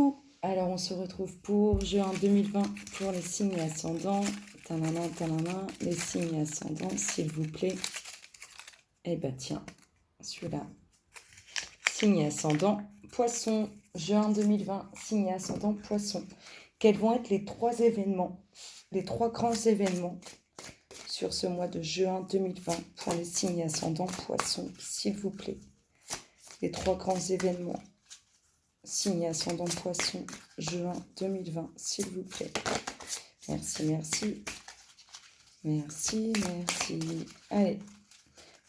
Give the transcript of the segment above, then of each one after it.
Coucou, alors on se retrouve pour juin 2020 pour les signes ascendants. Tanana, tanana, les signes ascendants, s'il vous plaît. Eh ben tiens, celui-là. Signe ascendant, poisson, juin 2020, signe ascendant, poisson. Quels vont être les trois événements, les trois grands événements sur ce mois de juin 2020 pour les signes ascendants, poisson, s'il vous plaît. Les trois grands événements. Signe ascendant poisson, juin 2020, s'il vous plaît. Merci, merci. Merci, merci. Allez,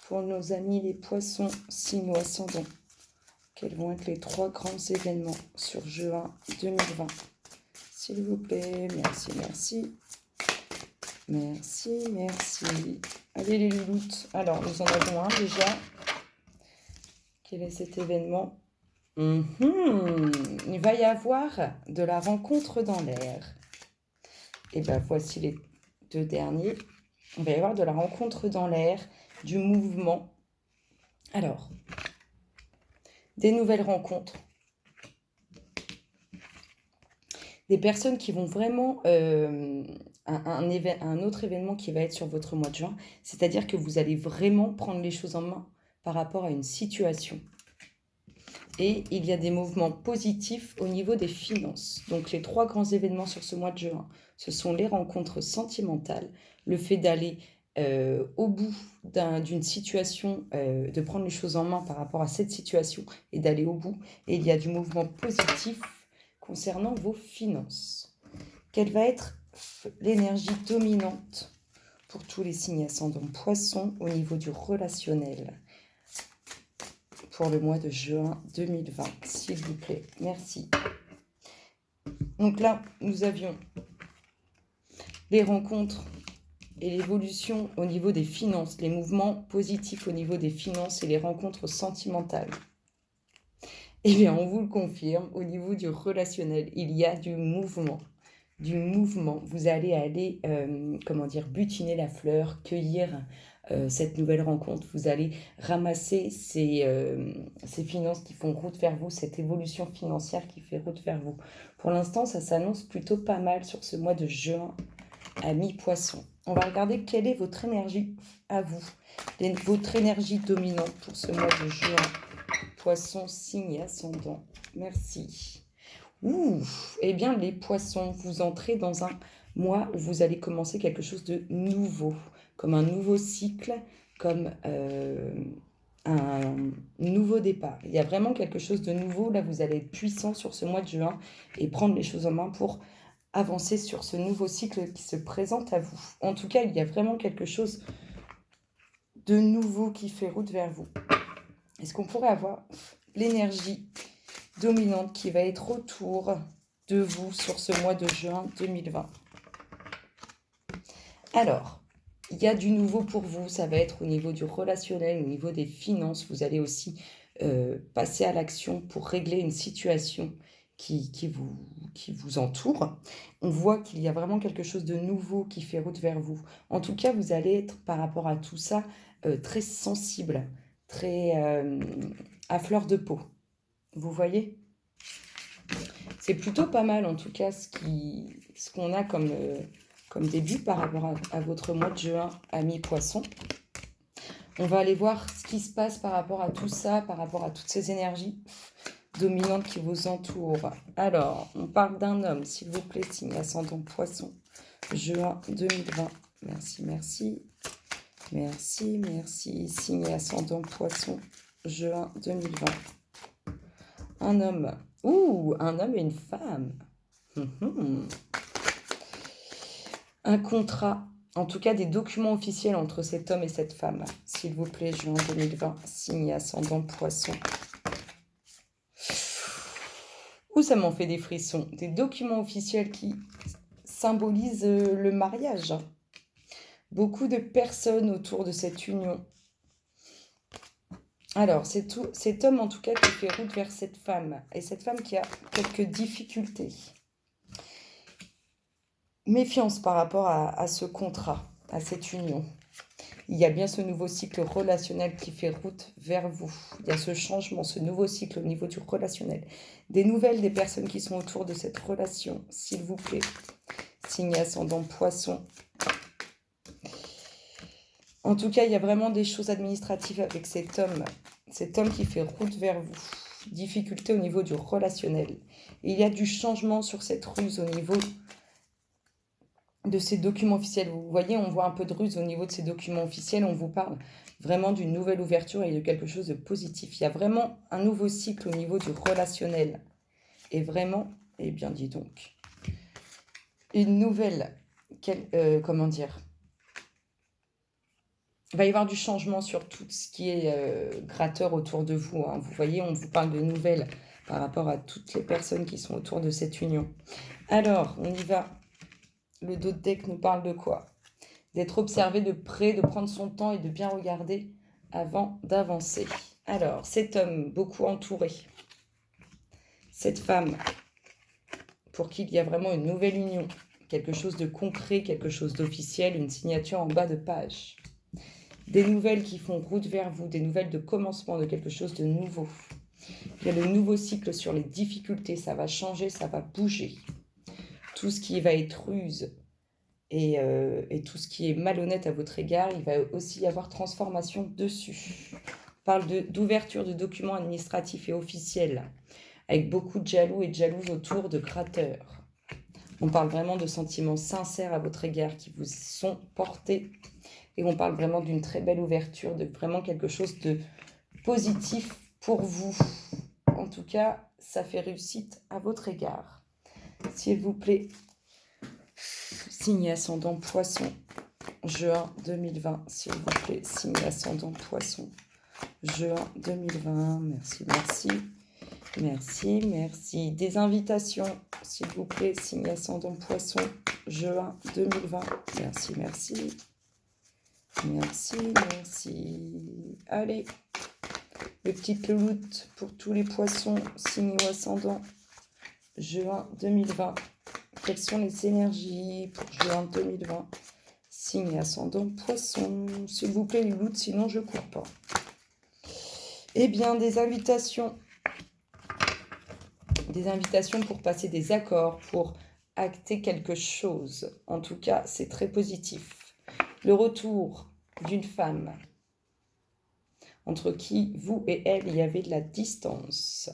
pour nos amis les poissons, signe ascendant, quels vont être les trois grands événements sur juin 2020? S'il vous plaît, merci, merci. Merci, merci. Allez les louloutes. Alors, nous en avons un déjà. Quel est cet événement? Il va y avoir de la rencontre dans l'air. Et bien voici les deux derniers. Il va y avoir de la rencontre dans l'air, du mouvement. Alors, des nouvelles rencontres. Des personnes qui vont vraiment... un autre événement qui va être sur votre mois de juin, c'est-à-dire que vous allez vraiment prendre les choses en main par rapport à une situation. Et il y a des mouvements positifs au niveau des finances. Donc les trois grands événements sur ce mois de juin, ce sont les rencontres sentimentales, le fait d'aller au bout d'une situation, de prendre les choses en main par rapport à cette situation et d'aller au bout. Et il y a du mouvement positif concernant vos finances. Quelle va être l'énergie dominante pour tous les signes ascendants poissons au niveau du relationnel pour le mois de juin 2020, s'il vous plaît. Merci. Donc là, nous avions les rencontres et l'évolution au niveau des finances, les mouvements positifs au niveau des finances et les rencontres sentimentales. Eh bien, on vous le confirme, au niveau du relationnel, il y a du mouvement. Vous allez aller, butiner la fleur, cueillir cette nouvelle rencontre. Vous allez ramasser ces finances qui font route vers vous, cette évolution financière qui fait route vers vous. Pour l'instant, ça s'annonce plutôt pas mal sur ce mois de juin à mi-poisson. On va regarder quelle est votre énergie à vous, votre énergie dominante pour ce mois de juin. Poisson, signe ascendant. Merci. Eh bien, les poissons, vous entrez dans un mois où vous allez commencer quelque chose de nouveau, comme un nouveau cycle, comme un nouveau départ. Il y a vraiment quelque chose de nouveau. Là, vous allez être puissant sur ce mois de juin et prendre les choses en main pour avancer sur ce nouveau cycle qui se présente à vous. En tout cas, il y a vraiment quelque chose de nouveau qui fait route vers vous. Est-ce qu'on pourrait avoir l'énergie dominante qui va être autour de vous sur ce mois de juin 2020? Alors, il y a du nouveau pour vous, ça va être au niveau du relationnel, au niveau des finances. Vous allez aussi passer à l'action pour régler une situation qui vous entoure. On voit qu'il y a vraiment quelque chose de nouveau qui fait route vers vous. En tout cas, vous allez être par rapport à tout ça très sensible, très à fleur de peau. Vous voyez? C'est plutôt pas mal en tout cas ce qu'on a comme début par rapport à votre mois de juin à mi-poisson. On va aller voir ce qui se passe par rapport à tout ça, par rapport à toutes ces énergies dominantes qui vous entourent. Alors, on parle d'un homme, s'il vous plaît, signe ascendant poisson, juin 2020. Merci, merci. Merci, merci. Signe ascendant poisson, juin 2020. Un homme. Un homme et une femme. Un contrat, en tout cas des documents officiels entre cet homme et cette femme. S'il vous plaît, juin 2020, signe ascendant poisson. Ça m'en fait des frissons. Des documents officiels qui symbolisent le mariage. Beaucoup de personnes autour de cette union. Alors, c'est cet homme en tout cas qui fait route vers cette femme. Et cette femme qui a quelques difficultés. Méfiance par rapport à ce contrat, à cette union. Il y a bien ce nouveau cycle relationnel qui fait route vers vous. Il y a ce changement, ce nouveau cycle au niveau du relationnel. Des nouvelles des personnes qui sont autour de cette relation, s'il vous plaît. Signe ascendant Poisson. En tout cas, il y a vraiment des choses administratives avec cet homme qui fait route vers vous. Difficulté au niveau du relationnel. Et il y a du changement sur cette ruse au niveau de ces documents officiels. Vous voyez, on voit un peu de ruse au niveau de ces documents officiels. On vous parle vraiment d'une nouvelle ouverture et de quelque chose de positif. Il y a vraiment un nouveau cycle au niveau du relationnel. Et vraiment, eh bien, dis donc, une nouvelle, comment dire, il va y avoir du changement sur tout ce qui est gratteur autour de vous. Hein. Vous voyez, on vous parle de nouvelles par rapport à toutes les personnes qui sont autour de cette union. Alors, on y va. Le dos de deck nous parle de quoi? D'être observé de près, de prendre son temps et de bien regarder avant d'avancer. Alors, cet homme beaucoup entouré, cette femme pour qui il y a vraiment une nouvelle union, quelque chose de concret, quelque chose d'officiel, une signature en bas de page. Des nouvelles qui font route vers vous, des nouvelles de commencement de quelque chose de nouveau. Il y a le nouveau cycle sur les difficultés, ça va changer, ça va bouger. Tout ce qui va être ruse et tout ce qui est malhonnête à votre égard, il va aussi y avoir transformation dessus. On parle d'ouverture de documents administratifs et officiels, avec beaucoup de jaloux et de jalouses autour de gratteurs. On parle vraiment de sentiments sincères à votre égard qui vous sont portés. Et on parle vraiment d'une très belle ouverture, de vraiment quelque chose de positif pour vous. En tout cas, ça fait réussite à votre égard. S'il vous plaît, signe ascendant Poisson, juin 2020. S'il vous plaît, signe ascendant Poisson, juin 2020. Merci, merci. Merci, merci. Des invitations, s'il vous plaît, signe ascendant Poisson, juin 2020. Merci, merci. Merci, merci. Allez, les petites louloutes pour tous les poissons, signe ou ascendant, juin 2020. Quelles sont les énergies pour juin 2020? Signe ascendant Poisson. S'il vous plaît, les louloutes, sinon je coupe pas. Eh bien, des invitations. Des invitations pour passer des accords, pour acter quelque chose. En tout cas, c'est très positif. Le retour d'une femme entre qui, vous et elle, il y avait de la distance.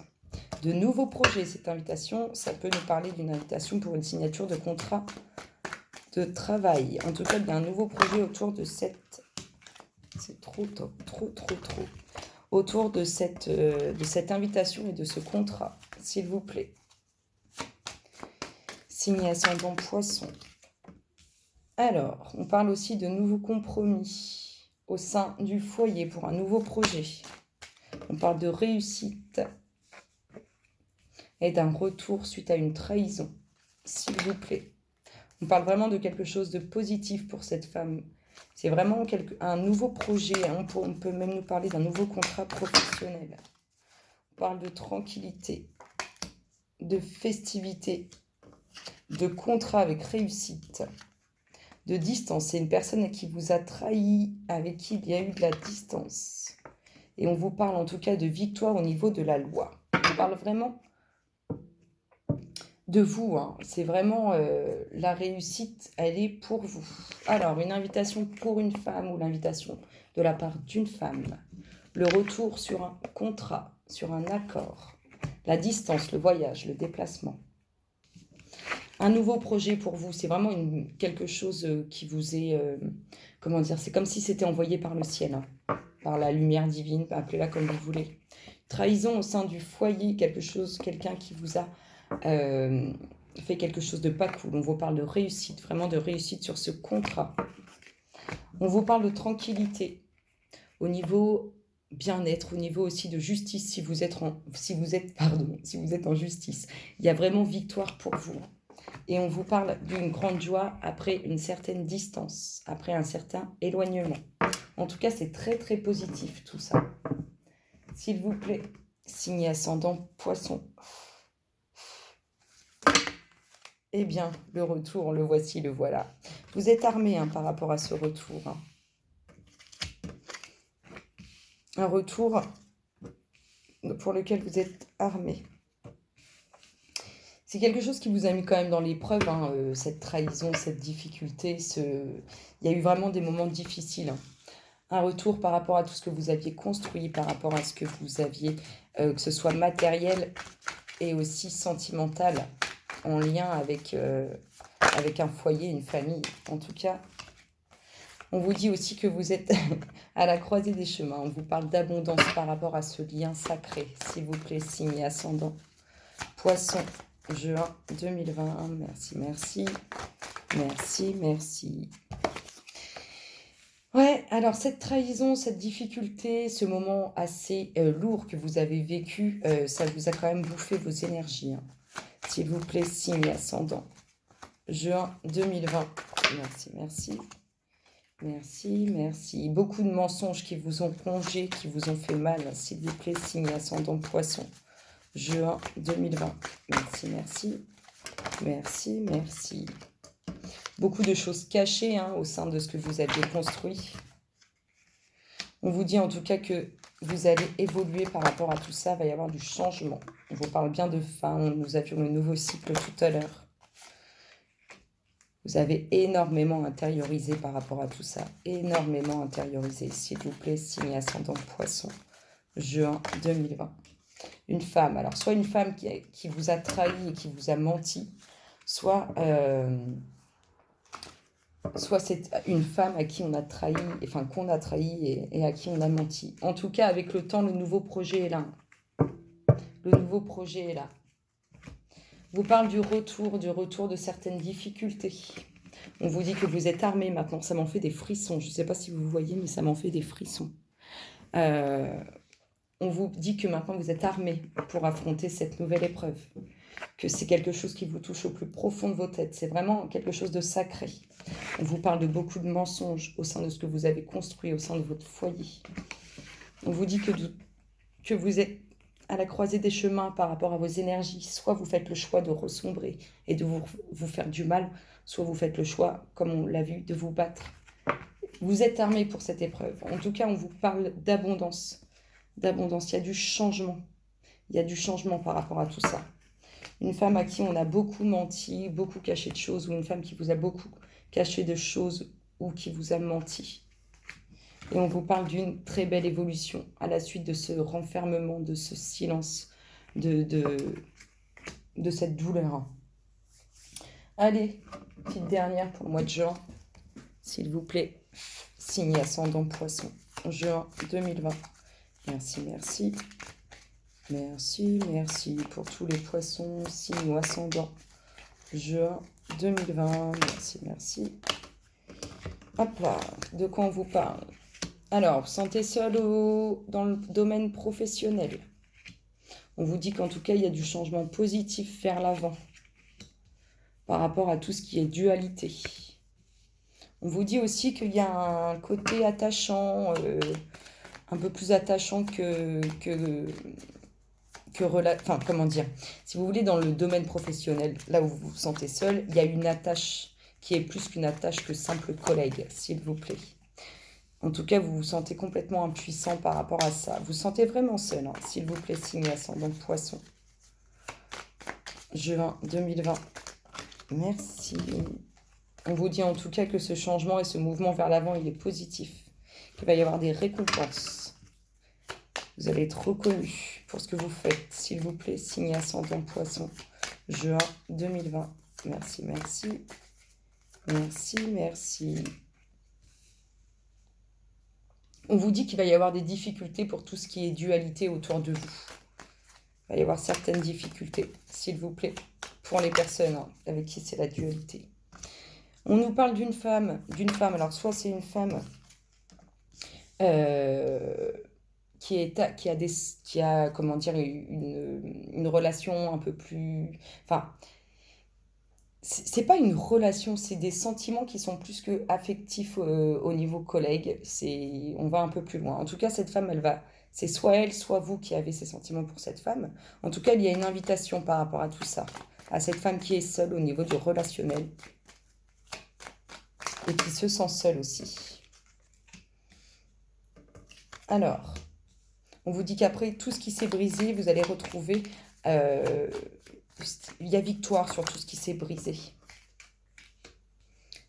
De nouveaux projets, cette invitation, ça peut nous parler d'une invitation pour une signature de contrat de travail. En tout cas, il y a un nouveau projet autour de cette... C'est trop top, trop. Autour de cette invitation et de ce contrat, s'il vous plaît. Signe ascendant Poisson. Alors, on parle aussi de nouveaux compromis au sein du foyer pour un nouveau projet. On parle de réussite et d'un retour suite à une trahison, s'il vous plaît. On parle vraiment de quelque chose de positif pour cette femme. C'est vraiment un nouveau projet. On peut même nous parler d'un nouveau contrat professionnel. On parle de tranquillité, de festivité, de contrat avec réussite, de distance. C'est une personne à qui vous a trahi, avec qui il y a eu de la distance. Et on vous parle en tout cas de victoire au niveau de la loi. On parle vraiment de vous. Hein. C'est vraiment la réussite, elle est pour vous. Alors, une invitation pour une femme ou l'invitation de la part d'une femme. Le retour sur un contrat, sur un accord. La distance, le voyage, le déplacement. Un nouveau projet pour vous, c'est vraiment quelque chose qui vous est, comment dire, c'est comme si c'était envoyé par le ciel, hein, par la lumière divine, appelez-la comme vous voulez. Trahison au sein du foyer, quelqu'un qui vous a fait quelque chose de pas cool. On vous parle de réussite, vraiment de réussite sur ce contrat. On vous parle de tranquillité au niveau bien-être, au niveau aussi de justice, si vous êtes en justice. Il y a vraiment victoire pour vous. Et on vous parle d'une grande joie après une certaine distance, après un certain éloignement. En tout cas, c'est très très positif tout ça. S'il vous plaît, signe ascendant Poisson. Eh bien, le retour, le voici, le voilà. Vous êtes armé par rapport à ce retour. Hein. un retour pour lequel vous êtes armé. C'est quelque chose qui vous a mis quand même dans l'épreuve, hein, cette trahison, cette difficulté. Il y a eu vraiment des moments difficiles, hein. Un retour par rapport à tout ce que vous aviez construit, par rapport à ce que vous aviez, que ce soit matériel et aussi sentimental, en lien avec un foyer, une famille. En tout cas, on vous dit aussi que vous êtes à la croisée des chemins. On vous parle d'abondance par rapport à ce lien sacré. S'il vous plaît, signe et ascendant. Poisson, juin 2020. Merci, merci. Merci, merci. Ouais, alors cette trahison, cette difficulté, ce moment assez lourd que vous avez vécu, ça vous a quand même bouffé vos énergies, hein. S'il vous plaît, signe et ascendant. Juin 2020. Merci, merci. Merci, merci. Beaucoup de mensonges qui vous ont plongé, qui vous ont fait mal. S'il vous plaît, signe et ascendant poisson. Juin 2020. Merci, merci. Merci, merci. Beaucoup de choses cachées, hein, au sein de ce que vous aviez construit. On vous dit en tout cas que vous allez évoluer par rapport à tout ça. Il va y avoir du changement. On vous parle bien de fin. Nous avions le nouveau cycle tout à l'heure. Vous avez énormément intériorisé par rapport à tout ça. Énormément intériorisé. S'il vous plaît, signe ascendant poisson. Juin 2020. Une femme. Alors, soit une femme qui vous a trahi et qui vous a menti, soit c'est une femme à qui on a trahi, enfin qu'on a trahi et à qui on a menti. En tout cas, avec le temps, le nouveau projet est là. Le nouveau projet est là. Vous parle du retour de certaines difficultés. On vous dit que vous êtes armé maintenant. Ça m'en fait des frissons. Je ne sais pas si vous voyez, mais ça m'en fait des frissons. On vous dit que maintenant vous êtes armé pour affronter cette nouvelle épreuve. Que c'est quelque chose qui vous touche au plus profond de vos têtes. C'est vraiment quelque chose de sacré. On vous parle de beaucoup de mensonges au sein de ce que vous avez construit, au sein de votre foyer. On vous dit que vous êtes à la croisée des chemins par rapport à vos énergies. Soit vous faites le choix de ressombrer et de vous faire du mal, soit vous faites le choix, comme on l'a vu, de vous battre. Vous êtes armé pour cette épreuve. En tout cas, on vous parle d'abondance. D'abondance, il y a du changement. Il y a du changement par rapport à tout ça. Une femme à qui on a beaucoup menti, beaucoup caché de choses, ou une femme qui vous a beaucoup caché de choses ou qui vous a menti. Et on vous parle d'une très belle évolution à la suite de ce renfermement, de ce silence, de cette douleur. Allez, petite dernière pour le mois de juin, s'il vous plaît. Signe ascendant poisson, juin 2020. Merci, merci. Merci, merci pour tous les poissons, signe ou ascendant, juin 2020. Merci, merci. Hop là, de quoi on vous parle? Alors, vous sentez seul dans le domaine professionnel. On vous dit qu'en tout cas, il y a du changement positif vers l'avant par rapport à tout ce qui est dualité. On vous dit aussi qu'il y a un côté attachant, un peu plus attachant enfin, comment dire, si vous voulez, dans le domaine professionnel, là où vous vous sentez seul, il y a une attache qui est plus qu'une attache que simple collègue, s'il vous plaît. En tout cas, vous vous sentez complètement impuissant par rapport à ça. Vous vous sentez vraiment seul, hein, s'il vous plaît, signe ascendant poisson. Juin 2020. Merci. On vous dit en tout cas que ce changement et ce mouvement vers l'avant, il est positif. Il va y avoir des récompenses. Vous allez être reconnu pour ce que vous faites. S'il vous plaît, signe ascendant poisson. Juin 2020. Merci, merci. Merci, merci. On vous dit qu'il va y avoir des difficultés pour tout ce qui est dualité autour de vous. Il va y avoir certaines difficultés, s'il vous plaît, pour les personnes avec qui c'est la dualité. On nous parle d'une femme. Alors, soit c'est une femme qui a comment dire, une relation un peu plus... Enfin, c'est pas une relation, c'est des sentiments qui sont plus que affectifs au niveau collègue. On va un peu plus loin. En tout cas, cette femme, c'est soit elle, soit vous qui avez ces sentiments pour cette femme. En tout cas, il y a une invitation par rapport à tout ça, à cette femme qui est seule au niveau du relationnel et qui se sent seule aussi. Alors, On vous dit qu'après tout ce qui s'est brisé, vous allez retrouver... il y a victoire sur tout ce qui s'est brisé.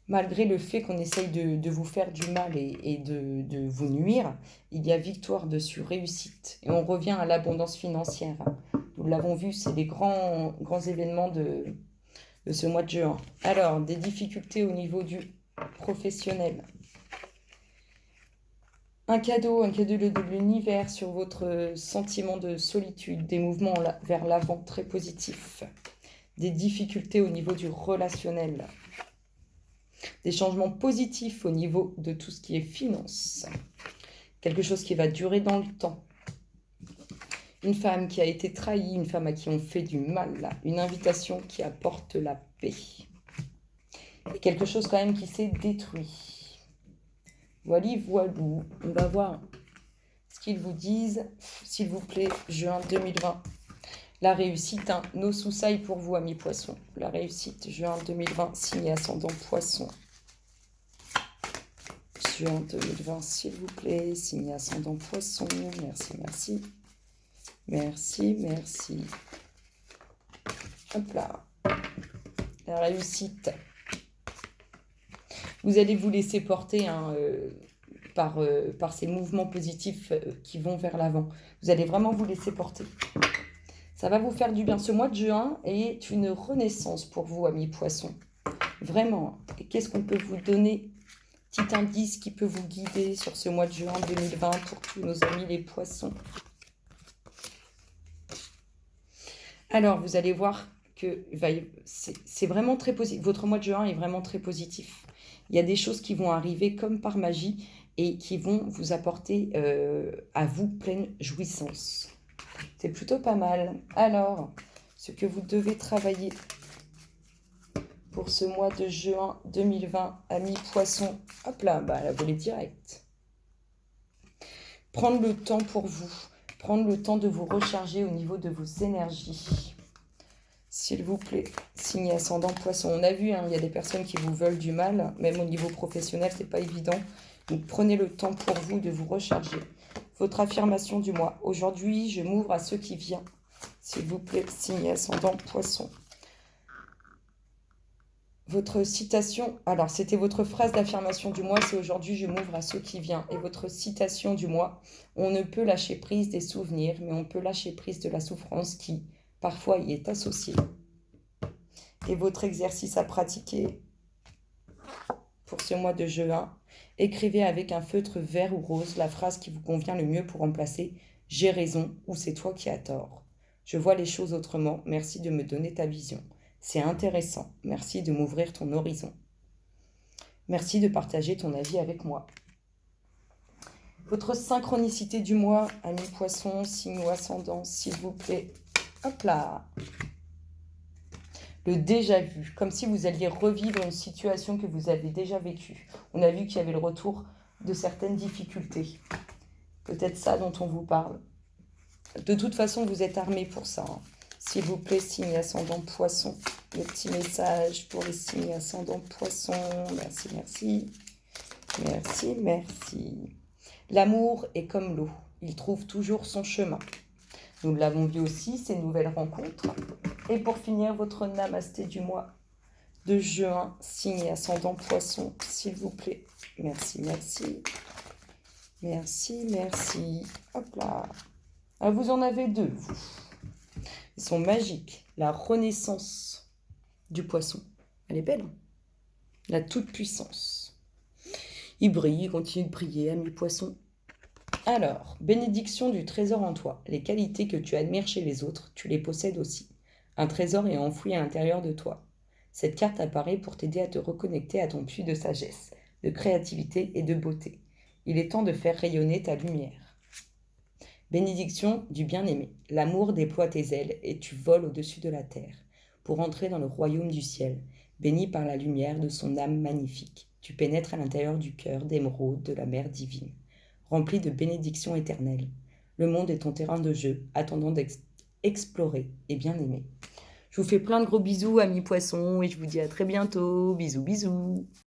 Malgré le fait qu'on essaye de vous faire du mal et de vous nuire, il y a victoire dessus, réussite. Et on revient à l'abondance financière. Nous l'avons vu, c'est les grands événements de ce mois de juin. Alors, des difficultés au niveau du professionnel. Un cadeau de l'univers sur votre sentiment de solitude, des mouvements vers l'avant très positifs. Des difficultés au niveau du relationnel. Des changements positifs au niveau de tout ce qui est finance. Quelque chose qui va durer dans le temps. Une femme qui a été trahie, une femme à qui on fait du mal. Une invitation qui apporte la paix. Et quelque chose quand même qui s'est détruit. Voilà, voilou. On va voir ce qu'ils vous disent. S'il vous plaît, juin 2020. La réussite, hein, nos soussailles pour vous, amis poissons. La réussite, juin 2020, signe ascendant poisson. Juin 2020, s'il vous plaît, signe ascendant poisson. Merci, merci. Merci, merci. Hop là. La réussite. Vous allez vous laisser porter hein, par ces mouvements positifs qui vont vers l'avant. Vous allez vraiment vous laisser porter. Ça va vous faire du bien. Ce mois de juin est une renaissance pour vous, amis poissons. Vraiment. Et qu'est-ce qu'on peut vous donner? Petit indice qui peut vous guider sur ce mois de juin 2020 pour tous nos amis les poissons. Alors, vous allez voir que c'est vraiment très positif. Votre mois de juin est vraiment très positif. Il y a des choses qui vont arriver comme par magie et qui vont vous apporter à vous pleine jouissance. C'est plutôt pas mal. Alors, ce que vous devez travailler pour ce mois de juin 2020, amis poissons, hop là, bah la volée directe. Prendre le temps pour vous, prendre le temps de vous recharger au niveau de vos énergies. S'il vous plaît, signe ascendant poisson. On a vu, hein, il y a des personnes qui vous veulent du mal, même au niveau professionnel, c'est pas évident. Donc prenez le temps pour vous de vous recharger. Votre affirmation du mois. Aujourd'hui, je m'ouvre à ce qui vient. S'il vous plaît, signe ascendant poisson. Votre citation, alors c'était votre phrase d'affirmation du mois, c'est aujourd'hui je m'ouvre à ce qui vient. Et votre citation du mois, on ne peut lâcher prise des souvenirs, mais on peut lâcher prise de la souffrance qui parfois y est associée. Et votre exercice à pratiquer pour ce mois de juin, écrivez avec un feutre vert ou rose la phrase qui vous convient le mieux pour remplacer « J'ai raison » ou « C'est toi qui as tort ». Je vois les choses autrement, merci de me donner ta vision. C'est intéressant, merci de m'ouvrir ton horizon. Merci de partager ton avis avec moi. Votre synchronicité du mois, amis poissons, signe ou ascendant, s'il vous plaît. Hop là. Le déjà vu, comme si vous alliez revivre une situation que vous avez déjà vécue. On a vu qu'il y avait le retour de certaines difficultés. Peut-être ça dont on vous parle. De toute façon, vous êtes armés pour ça. Hein. S'il vous plaît, signe ascendant poisson. Le petit message pour les signes ascendant poisson. Merci, merci. Merci, merci. L'amour est comme l'eau. Il trouve toujours son chemin. Nous l'avons vu aussi, ces nouvelles rencontres. Et pour finir, votre namasté du mois de juin, signe ascendant poisson, s'il vous plaît. Merci, merci. Merci, merci. Hop là. Ah, vous en avez deux, vous. Ils sont magiques. La renaissance du poisson. Elle est belle. Hein, la toute-puissance. Il brille, il continue de briller, ami poisson. Alors, bénédiction du trésor en toi. Les qualités que tu admires chez les autres, tu les possèdes aussi. Un trésor est enfoui à l'intérieur de toi. Cette carte apparaît pour t'aider à te reconnecter à ton puits de sagesse, de créativité et de beauté. Il est temps de faire rayonner ta lumière. Bénédiction du bien-aimé. L'amour déploie tes ailes et tu voles au-dessus de la terre pour entrer dans le royaume du ciel, béni par la lumière de son âme magnifique. Tu pénètres à l'intérieur du cœur d'émeraude de la mère divine, rempli de bénédictions éternelles. Le monde est ton terrain de jeu, attendant d'explorer et bien aimer. Je vous fais plein de gros bisous, amis poissons, et je vous dis à très bientôt. Bisous, bisous.